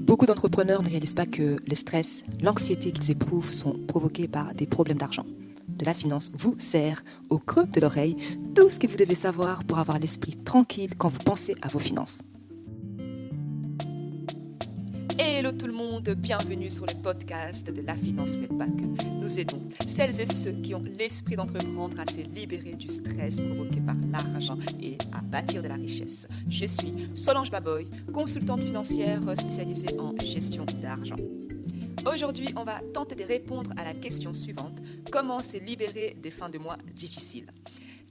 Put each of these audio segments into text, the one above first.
Beaucoup d'entrepreneurs ne réalisent pas que le stress, l'anxiété qu'ils éprouvent sont provoqués par des problèmes d'argent. De la finance vous sert au creux de l'oreille tout ce que vous devez savoir pour avoir l'esprit tranquille quand vous pensez à vos finances. Hello tout le monde, bienvenue sur le podcast de La Finance fait pas que. Nous aidons celles et ceux qui ont l'esprit d'entreprendre à se libérer du stress provoqué par l'argent et à bâtir de la richesse. Je suis Solange Baboy, consultante financière spécialisée en gestion d'argent. Aujourd'hui, on va tenter de répondre à la question suivante. Comment se libérer des fins de mois difficiles ?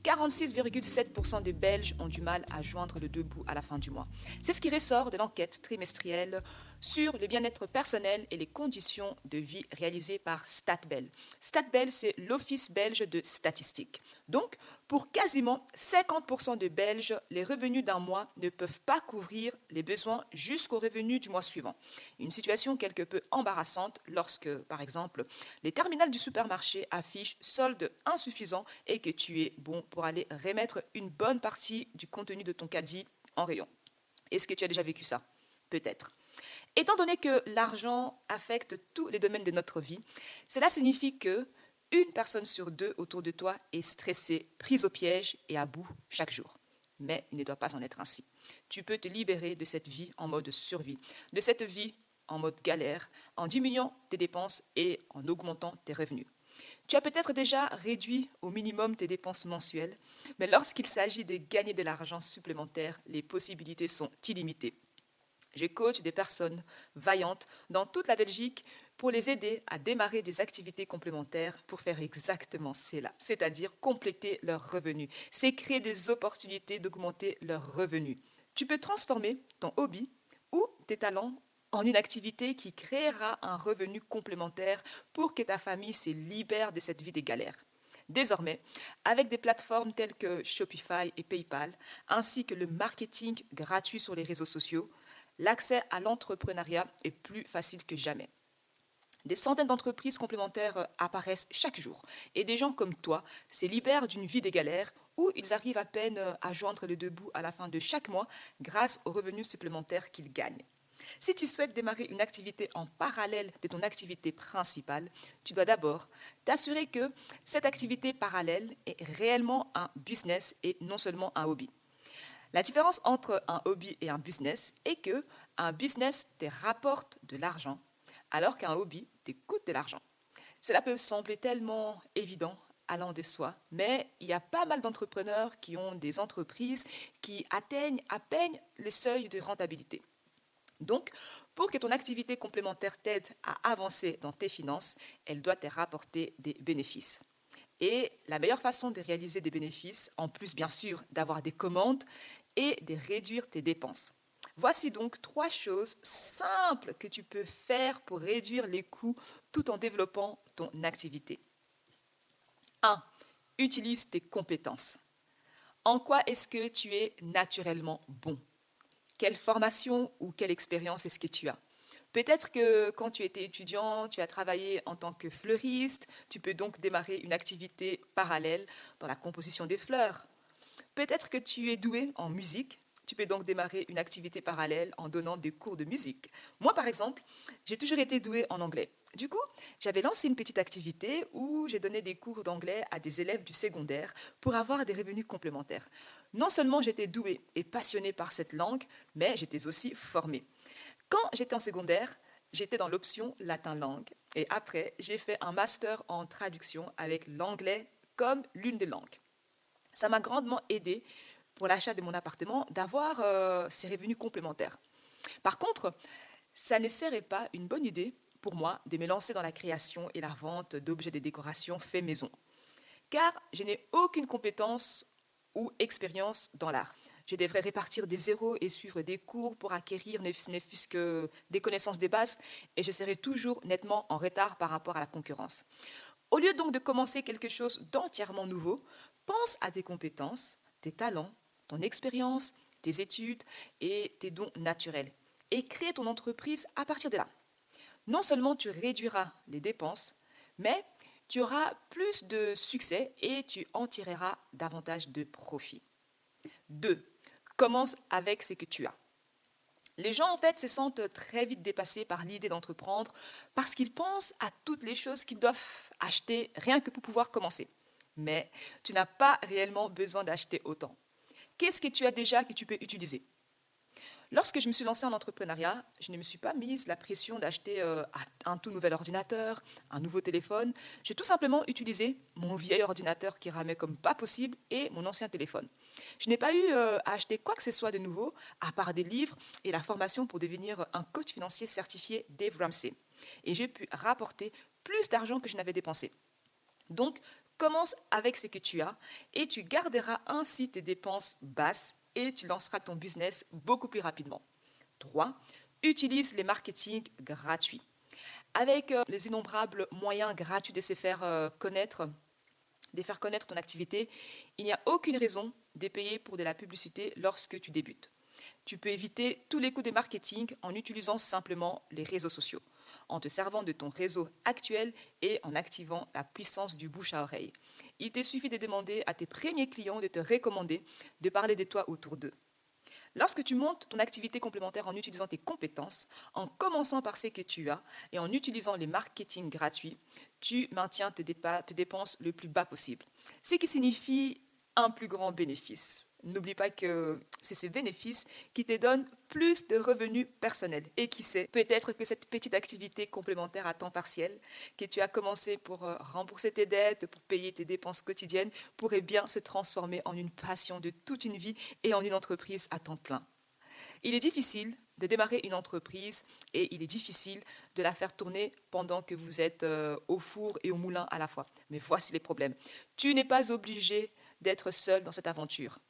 46,7% des Belges ont du mal à joindre le deux bouts à la fin du mois. C'est ce qui ressort de l'enquête trimestrielle sur le bien-être personnel et les conditions de vie réalisée par StatBel. StatBel, c'est l'Office belge de statistique. Donc, pour quasiment 50% de Belges, les revenus d'un mois ne peuvent pas couvrir les besoins jusqu'au revenu du mois suivant. Une situation quelque peu embarrassante lorsque, par exemple, les terminales du supermarché affichent solde insuffisant et que tu es bon pour aller remettre une bonne partie du contenu de ton caddie en rayon. Est-ce que tu as déjà vécu ça ? Peut-être. Étant donné que l'argent affecte tous les domaines de notre vie, cela signifie que une personne sur deux autour de toi est stressée, prise au piège et à bout chaque jour. Mais il ne doit pas en être ainsi. Tu peux te libérer de cette vie en mode survie, de cette vie en mode galère, en diminuant tes dépenses et en augmentant tes revenus. Tu as peut-être déjà réduit au minimum tes dépenses mensuelles, mais lorsqu'il s'agit de gagner de l'argent supplémentaire, les possibilités sont illimitées. Je coach des personnes vaillantes dans toute la Belgique pour les aider à démarrer des activités complémentaires pour faire exactement cela, c'est-à-dire compléter leurs revenus. C'est créer des opportunités d'augmenter leurs revenus. Tu peux transformer ton hobby ou tes talents en une activité qui créera un revenu complémentaire pour que ta famille se libère de cette vie des galères. Désormais, avec des plateformes telles que Shopify et PayPal, ainsi que le marketing gratuit sur les réseaux sociaux, l'accès à l'entrepreneuriat est plus facile que jamais. Des centaines d'entreprises complémentaires apparaissent chaque jour et des gens comme toi se libèrent d'une vie des galères où ils arrivent à peine à joindre les deux bouts à la fin de chaque mois grâce aux revenus supplémentaires qu'ils gagnent. Si tu souhaites démarrer une activité en parallèle de ton activité principale, tu dois d'abord t'assurer que cette activité parallèle est réellement un business et non seulement un hobby. La différence entre un hobby et un business est que un business te rapporte de l'argent, alors qu'un hobby te coûte de l'argent. Cela peut sembler tellement évident allant de soi, mais il y a pas mal d'entrepreneurs qui ont des entreprises qui atteignent à peine les seuils de rentabilité. Donc, pour que ton activité complémentaire t'aide à avancer dans tes finances, elle doit te rapporter des bénéfices. Et la meilleure façon de réaliser des bénéfices, en plus bien sûr d'avoir des commandes, est de réduire tes dépenses. Voici donc 3 choses simples que tu peux faire pour réduire les coûts tout en développant ton activité. 1. Utilise tes compétences. En quoi est-ce que tu es naturellement bon ? Quelle formation ou quelle expérience est-ce que tu as ? Peut-être que quand tu étais étudiant, tu as travaillé en tant que fleuriste, tu peux donc démarrer une activité parallèle dans la composition des fleurs. Peut-être que tu es doué en musique, tu peux donc démarrer une activité parallèle en donnant des cours de musique. Moi, par exemple, j'ai toujours été douée en anglais. Du coup, j'avais lancé une petite activité où j'ai donné des cours d'anglais à des élèves du secondaire pour avoir des revenus complémentaires. Non seulement j'étais douée et passionnée par cette langue, mais j'étais aussi formée. Quand j'étais en secondaire, j'étais dans l'option latin langue et après, j'ai fait un master en traduction avec l'anglais comme l'une des langues. Ça m'a grandement aidé pour l'achat de mon appartement d'avoir ces revenus complémentaires. Par contre, ça ne serait pas une bonne idée pour moi de me lancer dans la création et la vente d'objets de décoration faits maison, car je n'ai aucune compétence ou expérience dans l'art. Je devrais répartir des zéros et suivre des cours pour acquérir ne fût-ce que des connaissances de base et je serai toujours nettement en retard par rapport à la concurrence. Au lieu donc de commencer quelque chose d'entièrement nouveau, pense à tes compétences, tes talents, ton expérience, tes études et tes dons naturels et crée ton entreprise à partir de là. Non seulement tu réduiras les dépenses, mais tu auras plus de succès et tu en tireras davantage de profit. 2. Commence avec ce que tu as. Les gens, en fait, se sentent très vite dépassés par l'idée d'entreprendre parce qu'ils pensent à toutes les choses qu'ils doivent acheter rien que pour pouvoir commencer. Mais tu n'as pas réellement besoin d'acheter autant. Qu'est-ce que tu as déjà que tu peux utiliser? Lorsque je me suis lancée en entrepreneuriat, je ne me suis pas mise la pression d'acheter un tout nouvel ordinateur, un nouveau téléphone. J'ai tout simplement utilisé mon vieil ordinateur qui ramait comme pas possible et mon ancien téléphone. Je n'ai pas eu à acheter quoi que ce soit de nouveau, à part des livres et la formation pour devenir un coach financier certifié Dave Ramsey. Et j'ai pu rapporter plus d'argent que je n'avais dépensé. Donc, commence avec ce que tu as et tu garderas ainsi tes dépenses basses et tu lanceras ton business beaucoup plus rapidement. 3. Utilise les marketing gratuits. Avec les innombrables moyens gratuits de se faire connaître, de faire connaître ton activité, il n'y a aucune raison de payer pour de la publicité lorsque tu débutes. Tu peux éviter tous les coûts de marketing en utilisant simplement les réseaux sociaux, en te servant de ton réseau actuel et en activant la puissance du bouche à oreille. Il te suffit de demander à tes premiers clients de te recommander, de parler de toi autour d'eux. Lorsque tu montes ton activité complémentaire en utilisant tes compétences, en commençant par ce que tu as et en utilisant les marketing gratuits, tu maintiens tes dépenses le plus bas possible. Ce qui signifie un plus grand bénéfice. N'oublie pas que c'est ces bénéfices qui te donnent plus de revenus personnels. Et qui sait, peut-être que cette petite activité complémentaire à temps partiel que tu as commencé pour rembourser tes dettes, pour payer tes dépenses quotidiennes, pourrait bien se transformer en une passion de toute une vie et en une entreprise à temps plein. Il est difficile de démarrer une entreprise et il est difficile de la faire tourner pendant que vous êtes au four et au moulin à la fois. Mais voici les problèmes. Tu n'es pas obligé d'être seul dans cette aventure.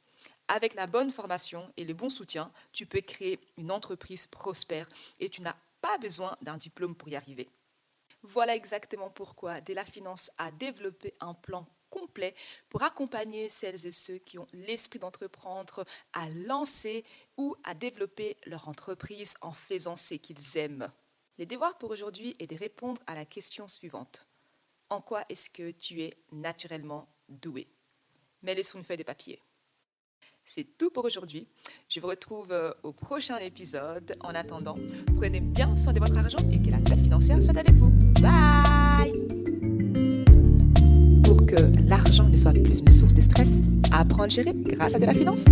Avec la bonne formation et le bon soutien, tu peux créer une entreprise prospère et tu n'as pas besoin d'un diplôme pour y arriver. Voilà exactement pourquoi Della Finance a développé un plan complet pour accompagner celles et ceux qui ont l'esprit d'entreprendre à lancer ou à développer leur entreprise en faisant ce qu'ils aiment. Le devoir pour aujourd'hui est de répondre à la question suivante. En quoi est-ce que tu es naturellement doué? Mets-les sur une feuille de papier. C'est tout pour aujourd'hui. Je vous retrouve au prochain épisode. En attendant, prenez bien soin de votre argent et que la paix financière soit avec vous. Bye! Pour que l'argent ne soit plus une source de stress, apprends à le gérer grâce à de la finance.